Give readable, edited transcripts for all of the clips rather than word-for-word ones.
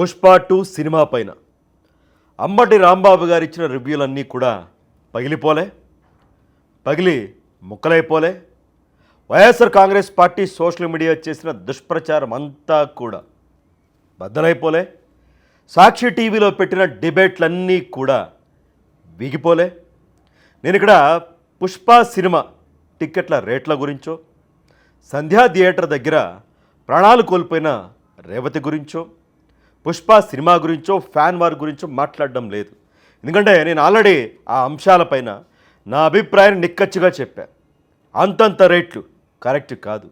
Pushpa 2 cinema పైన అంబటి రాంబాబు గారు ఇచ్చిన రివ్యూలన్నీ కూడా పగిలి ముక్కలైపోలే. YSR Congress party social media చేసిన దుష్ప్రచారం అంతా కూడా బద్దలైపోలే. సాక్షి టీవీలో పెట్టిన డిబేట్లన్నీ కూడా వీగిపోలే. నేను ఇక్కడ పుష్ప సినిమా టిక్కెట్ల రేట్ల గురించో, సంధ్యా థియేటర్ దగ్గర ప్రాణాలు కోల్పోయిన రేవతి గురించో, పుష్ప సినిమా గురించో, ఫ్యాన్ వార్ గురించో మాట్లాడడం లేదు. ఎందుకంటే నేను ఆల్రెడీ ఆ అంశాలపైన నా అభిప్రాయాన్ని నిక్కచ్చిగా చెప్పాను. అంతంత రేట్లు కరెక్ట్ కాదు,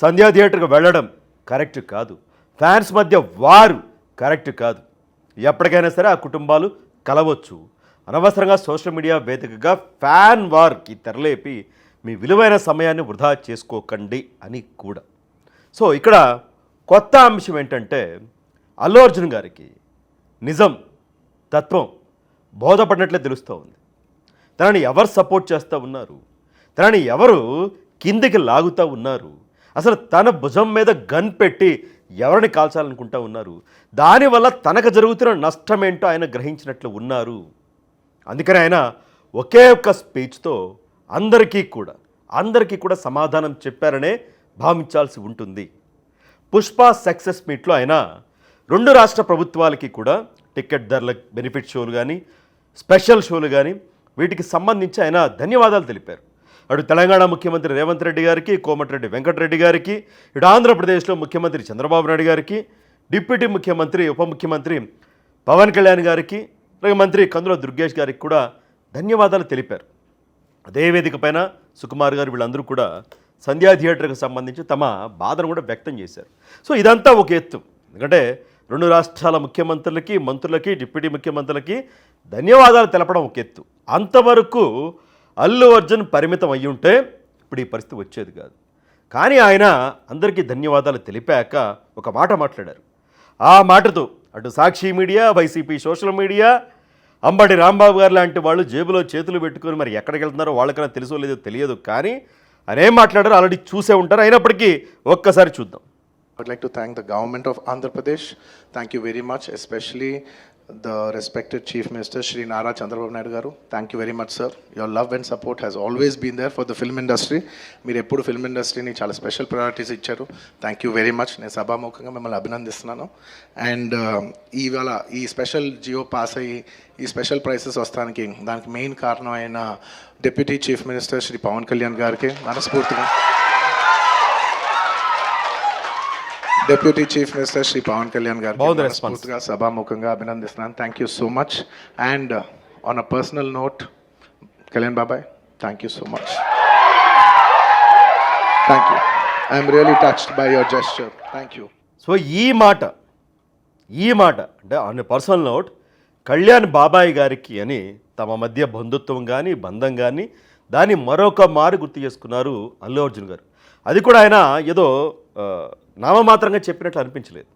సంధ్యా థియేటర్కి వెళ్ళడం కరెక్ట్ కాదు, ఫ్యాన్స్ మధ్య వారు కరెక్ట్ కాదు. ఎప్పటికైనా సరే ఆ కుటుంబాలు కలవచ్చు. అనవసరంగా సోషల్ మీడియా వేదికగా ఫ్యాన్ వార్కి తెరలేపి మీ విలువైన సమయాన్ని వృధా చేసుకోకండి అని కూడా. సో ఇక్కడ కొత్త అంశం ఏంటంటే, అల్లు అర్జున్ గారికి నిజం తత్వం బోధపడినట్లే తెలుస్తూ ఉంది. తనని ఎవరు సపోర్ట్ చేస్తూ ఉన్నారు, తనని ఎవరు కిందికి లాగుతూ ఉన్నారు, అసలు తన భుజం మీద గన్ పెట్టి ఎవరిని కాల్చాలనుకుంటూ ఉన్నారు, దానివల్ల తనకు జరుగుతున్న నష్టం ఏంటో ఆయన గ్రహించినట్లు ఉన్నారు. అందుకని ఆయన ఒకే ఒక్క స్పీచ్తో అందరికీ కూడా సమాధానం చెప్పారనే భావించాల్సి ఉంటుంది. పుష్ప సక్సెస్ మీట్లో ఆయన 2 రాష్ట్ర ప్రభుత్వాలకి కూడా టికెట్ ధరల బెనిఫిట్ షోలు కానీ, స్పెషల్ షోలు కానీ, వీటికి సంబంధించి ఆయన ధన్యవాదాలు తెలిపారు. అటు తెలంగాణ ముఖ్యమంత్రి రేవంత్ రెడ్డి గారికి, కోమటిరెడ్డి వెంకటరెడ్డి గారికి, ఇటు ఆంధ్రప్రదేశ్లో ముఖ్యమంత్రి చంద్రబాబు నాయుడు గారికి, డిప్యూటీ ముఖ్యమంత్రి ఉప ముఖ్యమంత్రి పవన్ కళ్యాణ్ గారికి, మంత్రి కందుల దుర్గేష్ గారికి కూడా ధన్యవాదాలు తెలిపారు. అదే వేదిక పైన సుకుమార్ గారు వీళ్ళందరూ కూడా సంధ్యా థియేటర్కి సంబంధించి తమ బాధను కూడా వ్యక్తం చేశారు. సో ఇదంతా ఒక ఎత్తు. ఎందుకంటే 2 రాష్ట్రాల ముఖ్యమంత్రులకి, మంత్రులకి, డిప్యూటీ ముఖ్యమంత్రులకి ధన్యవాదాలు తెలపడం ఒక ఎత్తు. అంతవరకు అల్లు అర్జున్ పరిమితం అయ్యి ఉంటే ఇప్పుడు ఈ పరిస్థితి వచ్చేది కాదు. కానీ ఆయన అందరికీ ధన్యవాదాలు తెలిపాక ఒక మాట మాట్లాడారు. ఆ మాటతో అటు Sakshi media, YCP social media, Ambati Rambabu గారు లాంటి వాళ్ళు జేబులో చేతులు పెట్టుకొని మరి ఎక్కడికి వెళ్తున్నారో వాళ్ళకన్నా తెలుసో లేదో తెలియదు. కానీ ఆయన ఏం మాట్లాడారో ఆల్రెడీ చూసే ఉంటారు. అయినప్పటికీ ఒక్కసారి చూద్దాం. I would like to thank the government of Andhra Pradesh. Thank you very much, especially the respected Chief Minister Shri Nara Chandrababu Naidu garu. Thank you very much, sir. Your love and support has always been there for the film industry. మీరు ఎప్పుడు film ఇండస్ట్రీని చాలా special priorities ఇచ్చారు. Thank you very much. నేను సభాముఖంగా మిమ్మల్ని అభినందిస్తున్నాను. And ఇవాళ ఈ స్పెషల్ జియో పాస్ అయ్యి ఈ స్పెషల్ ప్రైసెస్ వస్తానికి దానికి మెయిన్ కారణం అయిన deputy chief minister Shri Pawan Kalyan గారికి మనస్ఫూర్తిగా, deputy chief minister Shri Pawan Kalyan గారికి మనస్ఫూర్తిగా సభాముఖంగా అభినందిస్తున్నాను. Thank you so much. And on a personal note, Kalyan బాబాయ్, thank you so much. Thank you. I'm really touched by your gesture. Thank you. So ఈ మాట అంటే ఆన్ పర్సనల్ నోట్ కళ్యాణ్ బాబాయ్ గారికి అని తమ మధ్య బంధుత్వం కానీ, బంధం కానీ, దాన్ని మరొక మారు గుర్తు చేసుకున్నారు అల్లు అర్జున్ గారు. అది కూడా ఆయన ఏదో నామమాత్రంగా చెప్పినట్లు అనిపించలేదు.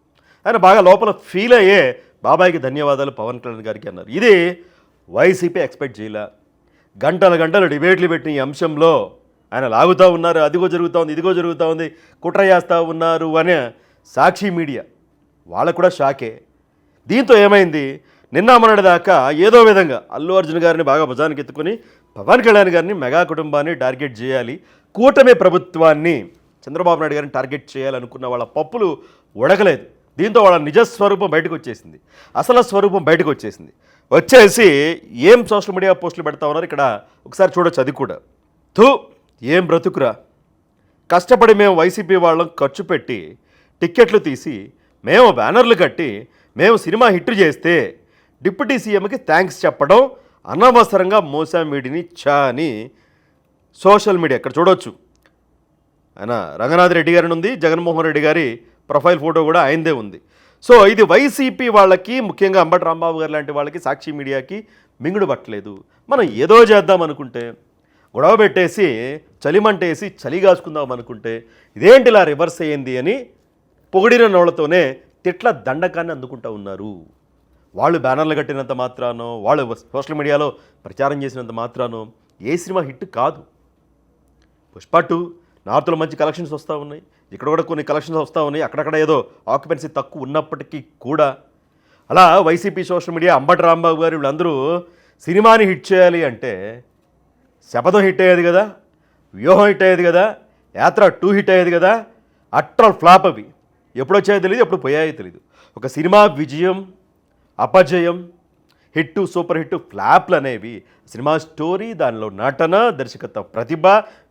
ఆయన బాగా లోపల ఫీల్ అయ్యే బాబాయ్కి ధన్యవాదాలు పవన్ కళ్యాణ్ గారికి అన్నారు. ఇది వైసీపీ ఎక్స్పెక్ట్ చేయలే. గంటలు డిబేట్లు పెట్టిన ఈ అంశంలో ఆయన లాగుతూ ఉన్నారు. అదిగో జరుగుతూ ఉంది, ఇదిగో జరుగుతూ ఉంది, కుట్ర చేస్తూ ఉన్నారు అనే సాక్షి మీడియా వాళ్ళకు కూడా షాకే. దీంతో ఏమైంది, నిన్న మొన్నటి దాకా ఏదో విధంగా అల్లు అర్జున్ గారిని బాగా భుజానికి ఎత్తుకొని పవన్ కళ్యాణ్ గారిని, మెగా కుటుంబాన్ని టార్గెట్ చేయాలి, కూటమి ప్రభుత్వాన్ని, చంద్రబాబు నాయుడు గారిని టార్గెట్ చేయాలనుకున్న వాళ్ళ పప్పులు ఉడకలేదు. దీంతో వాళ్ళ నిజస్వరూపం బయటకు వచ్చేసింది, అసలు స్వరూపం బయటకు వచ్చేసి ఏం సోషల్ మీడియా పోస్టులు పెడతా ఉన్నారు ఇక్కడ ఒకసారి చూడొచ్చు. అది కూడా ఏం బ్రతుకురా, కష్టపడి మేము వైసీపీ వాళ్ళం ఖర్చు పెట్టి టిక్కెట్లు తీసి, మేము బ్యానర్లు కట్టి, మేము సినిమా హిట్ చేస్తే డిప్యూటీ సీఎంకి థ్యాంక్స్ చెప్పడం అనవసరంగా మోసా మీడిని అని సోషల్ మీడియా ఇక్కడ చూడవచ్చు. ఆయన రంగనాథ్ రెడ్డి గారిని ఉంది, జగన్మోహన్ రెడ్డి గారి ప్రొఫైల్ ఫోటో కూడా ఆయనదే ఉంది. సో ఇది వైసీపీ వాళ్ళకి, ముఖ్యంగా అంబటి రాంబాబు గారు లాంటి వాళ్ళకి, సాక్షి మీడియాకి మింగుడు పట్టలేదు. మనం ఏదో చేద్దాం అనుకుంటే, గొడవ పెట్టేసి చలిమంటేసి చలి కాసుకుందాం అనుకుంటే ఇదేంటి ఇలా రివర్స్ అయ్యింది అని పొగిడిన నోళ్లతోనే తిట్ల దండకాన్ని అందుకుంటూ ఉన్నారు. వాళ్ళు బ్యానర్లు కట్టినంత మాత్రానో, వాళ్ళు సోషల్ మీడియాలో ప్రచారం చేసినంత మాత్రానో ఏ సినిమా హిట్ కాదు. పుష్ప 2 నార్త్లో మంచి కలెక్షన్స్ వస్తూ ఉన్నాయి, ఇక్కడ కూడా కొన్ని కలెక్షన్స్ వస్తూ ఉన్నాయి. అక్కడక్కడ ఏదో ఆక్యుపెన్సీ తక్కువ ఉన్నప్పటికీ కూడా అలా YCP social media Ambati Rambabu గారు వీళ్ళందరూ సినిమాని హిట్ చేయాలి అంటే శపథం హిట్ అయ్యేది కదా, వ్యూహం హిట్ అయ్యేది కదా, యాత్ర 2 హిట్ అయ్యేది కదా, అట్రల్ ఫ్లాప్ అవి ఎప్పుడు వచ్చాయో తెలియదు, ఎప్పుడు పోయాయో తెలియదు. ఒక సినిమా విజయం, అపజయం, హిట్, సూపర్ హిట్, ఫ్లాప్లు అనేవి సినిమా స్టోరీ, దానిలో నటన, దర్శకత్వ ప్రతిభ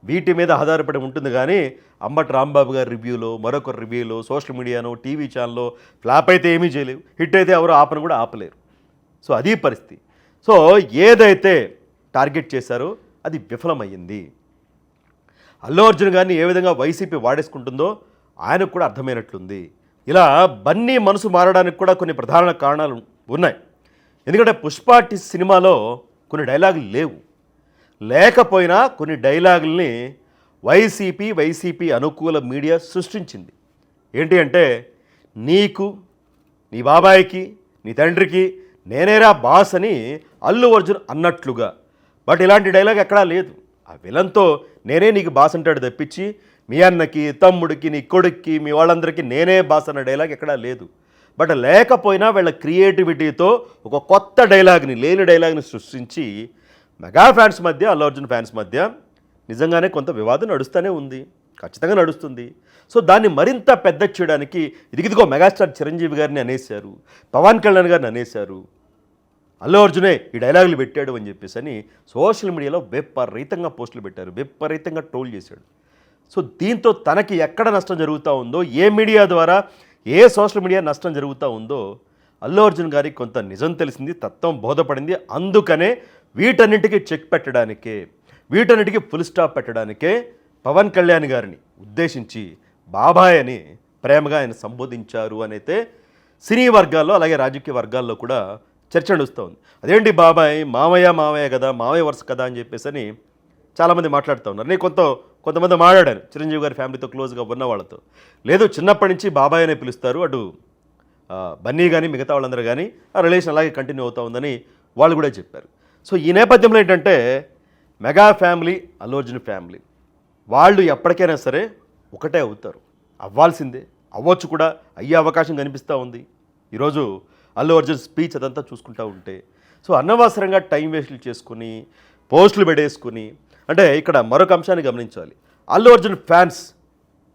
వీటి మీద ఆధారపడి ఉంటుంది. కానీ అంబటి రాంబాబు గారి రివ్యూలో, మరొక రివ్యూలో, సోషల్ మీడియాలో, టీవీ ఛానల్లో ఫ్లాప్ అయితే ఏమీ చేయలేవు, హిట్ అయితే ఎవరు ఆపను కూడా ఆపలేరు. సో అది పరిస్థితి. సో ఏదైతే టార్గెట్ చేశారో అది విఫలమయ్యింది. అల్లు అర్జున్ గారిని ఏ విధంగా వైసీపీ వాడేసుకుంటుందో ఆయనకు కూడా అర్థమైనట్లుంది. ఇలా బన్నీ మనసు మారడానికి కూడా కొన్ని ప్రధాన కారణాలు ఉన్నాయి. ఎందుకంటే పుష్ప సినిమాలో కొన్ని డైలాగులు లేవు, లేకపోయినా కొన్ని డైలాగుల్ని వైసీపీ అనుకూల మీడియా సృష్టించింది. ఏంటి అంటే, నీకు, నీ బాబాయికి, నీ తండ్రికి నేనేరా బాస్ అని అల్లు అర్జున్ అన్నట్లుగా. బట్ ఇలాంటి డైలాగ్ ఎక్కడా లేదు. ఆ విలన్తో నేనే నీకు బాస్ అంటాడు తప్పించి మీ అన్నకి, తమ్ముడికి, నీ కొడుక్కి, మీ వాళ్ళందరికీ నేనే బాస్ అన్న డైలాగ్ ఎక్కడా లేదు. బట్ లేకపోయినా వీళ్ళ క్రియేటివిటీతో ఒక కొత్త డైలాగ్ని, లేని డైలాగ్ని సృష్టించి మెగా ఫ్యాన్స్ మధ్య, అల్లు అర్జున్ ఫ్యాన్స్ మధ్య నిజంగానే కొంత వివాదం నడుస్తూనే ఉంది, ఖచ్చితంగా నడుస్తుంది. సో దాన్ని మరింత పెద్ద చేయడానికి ఇదిగో మెగాస్టార్ చిరంజీవి గారిని అనేశారు, పవన్ కళ్యాణ్ గారిని అనేశారు, అల్లు అర్జునే ఈ డైలాగులు పెట్టాడు అని చెప్పేసి అని సోషల్ మీడియాలో విపరీతంగా పోస్టులు పెట్టారు, విపరీతంగా ట్రోల్ చేశాడు. సో దీంతో తనకి ఎక్కడ నష్టం జరుగుతూ ఉందో, ఏ మీడియా ద్వారా, ఏ సోషల్ మీడియా నష్టం జరుగుతూ ఉందో అల్లు అర్జున్ గారికి కొంత నిజం తెలిసింది, తత్వం బోధపడింది. అందుకనే వీటన్నిటికీ చెక్ పెట్టడానికే, వీటన్నిటికీ ఫుల్ స్టాప్ పెట్టడానికే పవన్ కళ్యాణ్ గారిని ఉద్దేశించి బాబాయ్ అని ప్రేమగా ఆయన సంబోధించారు అనైతే సినీ వర్గాల్లో, అలాగే రాజకీయ వర్గాల్లో కూడా చర్చ నడుస్తూ ఉంది. అదేంటి బాబాయ్, మామయ్య కదా, మామయ్య వరుస కదా అని చెప్పేసి అని చాలామంది మాట్లాడుతూ ఉన్నారు. నేను కొంతమంది మాట్లాడాను చిరంజీవి గారి ఫ్యామిలీతో క్లోజ్గా ఉన్న వాళ్ళతో. లేదు, చిన్నప్పటి నుంచి బాబాయ్ అనే పిలుస్తారు, అటు బన్నీ కానీ మిగతా వాళ్ళందరూ కానీ ఆ రిలేషన్ అలాగే కంటిన్యూ అవుతూ ఉందని వాళ్ళు కూడా చెప్పారు. సో ఈ నేపథ్యంలో ఏంటంటే, mega family, Allu Arjun family వాళ్ళు ఎప్పటికైనా సరే ఒకటే అవుతారు, అవ్వాల్సిందే, అవ్వచ్చు కూడా, అయ్యే అవకాశం కనిపిస్తూ ఉంది. ఈరోజు అల్లు అర్జున్ స్పీచ్ అదంతా చూసుకుంటూ ఉంటే, సో అనవసరంగా టైం వేస్ట్లు చేసుకుని పోస్టులు పెట్టేసుకుని, అంటే ఇక్కడ మరొక అంశాన్ని గమనించాలి. అల్లు అర్జున్ ఫ్యాన్స్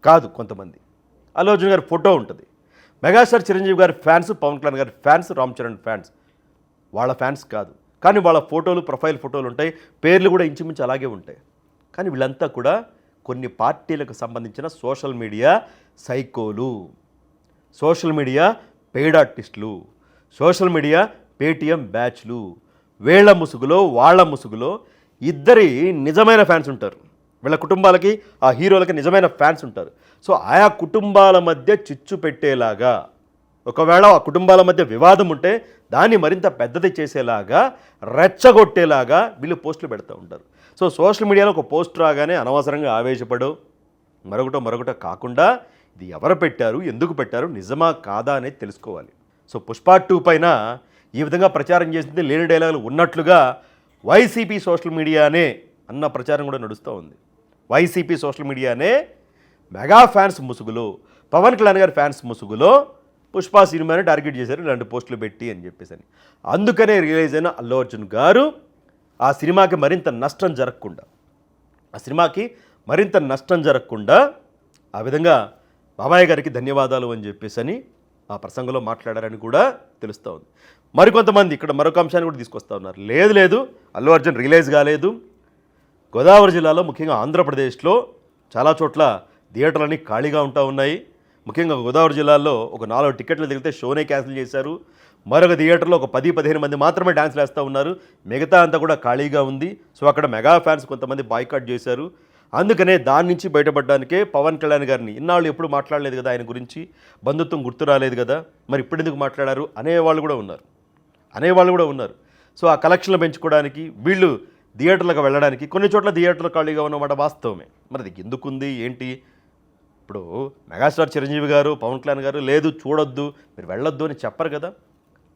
కాదు కొంతమంది, అల్లు అర్జున్ గారి ఫోటో ఉంటుంది, మెగాస్టార్ చిరంజీవి గారి ఫ్యాన్స్, పవన్ కళ్యాణ్ గారి ఫ్యాన్స్, రామ్ చరణ్ ఫ్యాన్స్, వాళ్ళ ఫ్యాన్స్ కాదు. కానీ వాళ్ళ ఫోటోలు, ప్రొఫైల్ ఫోటోలు ఉంటాయి, పేర్లు కూడా ఇంచుమించు అలాగే ఉంటాయి. కానీ వీళ్ళంతా కూడా కొన్ని పార్టీలకు సంబంధించిన సోషల్ మీడియా సైకోలు, సోషల్ మీడియా పెయిడ్ ఆర్టిస్టులు, సోషల్ మీడియా పేటీఎం బ్యాచ్లు. వీళ్ళ ముసుగులో, వాళ్ళ ముసుగులో ఇద్దరి నిజమైన ఫ్యాన్స్ ఉంటారు. వీళ్ళ కుటుంబాలకి, ఆ హీరోలకి నిజమైన ఫ్యాన్స్ ఉంటారు. సో ఆయా కుటుంబాల మధ్య చిచ్చు పెట్టేలాగా, ఒకవేళ ఆ కుటుంబాల మధ్య వివాదం ఉంటే దాన్ని మరింత పెద్దది చేసేలాగా, రెచ్చగొట్టేలాగా వీళ్ళు పోస్టులు పెడుతూ ఉంటారు. సో సోషల్ మీడియాలో ఒక పోస్ట్ రాగానే అనవసరంగా ఆవేశపడో మరొకటో కాకుండా ఇది ఎవరు పెట్టారు, ఎందుకు పెట్టారు, నిజమా కాదా అనేది తెలుసుకోవాలి. సో పుష్ప 2 పైన ఈ విధంగా ప్రచారం చేసింది, లేని డైలాగులు ఉన్నట్లుగా వైసీపీ సోషల్ మీడియానే అన్న ప్రచారం కూడా నడుస్తూ ఉంది. వైసీపీ సోషల్ మీడియానే మెగా ఫ్యాన్స్ ముసుగులో, పవన్ కళ్యాణ్ గారి ఫ్యాన్స్ ముసుగులో పుష్ప సినిమాని టార్గెట్ చేశారు ఇలాంటి పోస్టులు పెట్టి అని చెప్పేసి అని. అందుకనే రియలైజ్ అయిన అల్లు అర్జున్ గారు ఆ సినిమాకి మరింత నష్టం జరగకుండా ఆ విధంగా బాబాయ్ గారికి ధన్యవాదాలు అని చెప్పేసి అని ఆ ప్రసంగంలో మాట్లాడారని కూడా తెలుస్తూ ఉంది. మరికొంతమంది ఇక్కడ మరొక అంశాన్ని కూడా తీసుకొస్తూ ఉన్నారు. లేదు అల్లు అర్జున్ రిలీజ్ కాలేదు. గోదావరి జిల్లాలో, ముఖ్యంగా ఆంధ్రప్రదేశ్లో చాలా చోట్ల థియేటర్లన్నీ ఖాళీగా ఉంటా ఉన్నాయి. ముఖ్యంగా గోదావరి జిల్లాలో ఒక 4 టికెట్లు తగిలితే షోనే క్యాన్సిల్ చేశారు. మరొక థియేటర్లో ఒక 10-15 మంది మాత్రమే డాన్స్లు వేస్తూ ఉన్నారు, మిగతా అంతా కూడా ఖాళీగా ఉంది. సో అక్కడ మెగా ఫ్యాన్స్ కొంతమంది బాయ్కాట్ చేశారు. అందుకనే దాని నుంచి బయటపడడానికే పవన్ కళ్యాణ్ గారిని, ఇన్నాళ్ళు ఎప్పుడు మాట్లాడలేదు కదా ఆయన గురించి, బంధుత్వం గుర్తు రాలేదు కదా, మరి ఇప్పుడు ఎందుకు మాట్లాడారు అనేవాళ్ళు కూడా ఉన్నారు. సో ఆ కలెక్షన్లు పెంచుకోవడానికి, వీళ్ళు థియేటర్లకు వెళ్ళడానికి, కొన్ని చోట్ల థియేటర్లు ఖాళీగా ఉన్నమాట వాస్తవమే. మరి అది ఎందుకుంది ఏంటి? ఇప్పుడు మెగాస్టార్ చిరంజీవి గారు, పవన్ కళ్యాణ్ గారు లేదు చూడొద్దు, మీరు వెళ్ళొద్దు అని చెప్పరు కదా.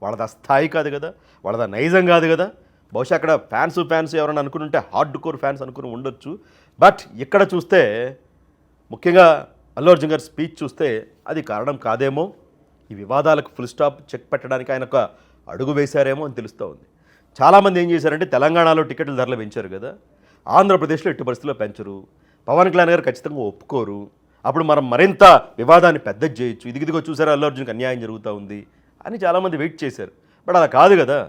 వాళ్ళది ఆ స్థాయి కాదు కదా, వాళ్ళది ఆ నైజం కాదు కదా. బహుశా అక్కడ ఫ్యాన్స్ ఎవరైనా అనుకుని ఉంటే హార్డ్ కోర్ ఫ్యాన్స్ అనుకుని ఉండొచ్చు. బట్ ఇక్కడ చూస్తే, ముఖ్యంగా అల్లు అర్జున్ గారి స్పీచ్ చూస్తే అది కారణం కాదేమో ఈ వివాదాలకు ఫుల్ స్టాప్ చెక్ పెట్టడానికి ఆయన ఒక అడుగు వేశారేమో అని తెలుస్తూ ఉంది. చాలామంది ఏం చేశారంటే తెలంగాణలో టికెట్ల ధరలు పెంచారు కదా, ఆంధ్రప్రదేశ్లో ఎట్టి పరిస్థితుల్లో పెంచరు, పవన్ కళ్యాణ్ గారు ఖచ్చితంగా ఒప్పుకోరు, అప్పుడు మనం మరింత వివాదాన్ని పెద్దది చేయొచ్చు, ఇదిగో చూసారా అల్లు అర్జున్కి అన్యాయం జరుగుతూ ఉంది అని చాలామంది వెయిట్ చేశారు. బట్ అలా కాదు కదా,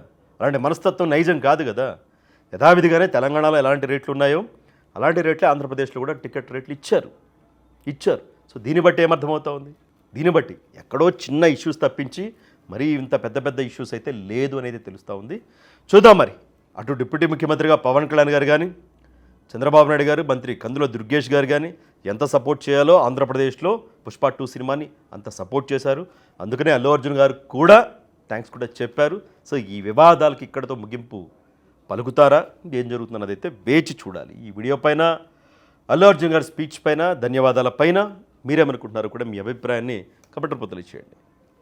అలాంటి మనస్తత్వం నైజం కాదు కదా. యథావిధిగానే తెలంగాణలో ఎలాంటి రేట్లు ఉన్నాయో అలాంటి రేట్లే ఆంధ్రప్రదేశ్లో కూడా టికెట్ రేట్లు ఇచ్చారు. సో దీన్ని బట్టి ఏమర్థమవుతా ఉంది, దీన్ని బట్టి ఎక్కడో చిన్న ఇష్యూస్ తప్పించి మరీ ఇంత పెద్ద పెద్ద ఇష్యూస్ అయితే లేదు అనేది తెలుస్తూ ఉంది. చూద్దాం మరి అటు డిప్యూటీ ముఖ్యమంత్రిగా పవన్ కళ్యాణ్ గారు కానీ, చంద్రబాబు నాయుడు గారు, మంత్రి కందుల దుర్గేష్ గారు కానీ ఎంత సపోర్ట్ చేయాలో ఆంధ్రప్రదేశ్లో పుష్ప 2 సినిమాని అంత సపోర్ట్ చేశారు. అందుకనే అల్లు అర్జున్ గారు కూడా థ్యాంక్స్ కూడా చెప్పారు. సో ఈ వివాదాలకి ఇక్కడతో ముగింపు పలుకుతారా, ఏం జరుగుతుందన్నది అయితే వేచి చూడాలి. ఈ వీడియో పైన, అల్లు అర్జున్ గారి స్పీచ్ పైన, ధన్యవాదాల పైన మీరేమనుకుంటున్నారు కూడా మీ అభిప్రాయాన్ని కమెంట్ రూపంలో ఇచ్చేయండి.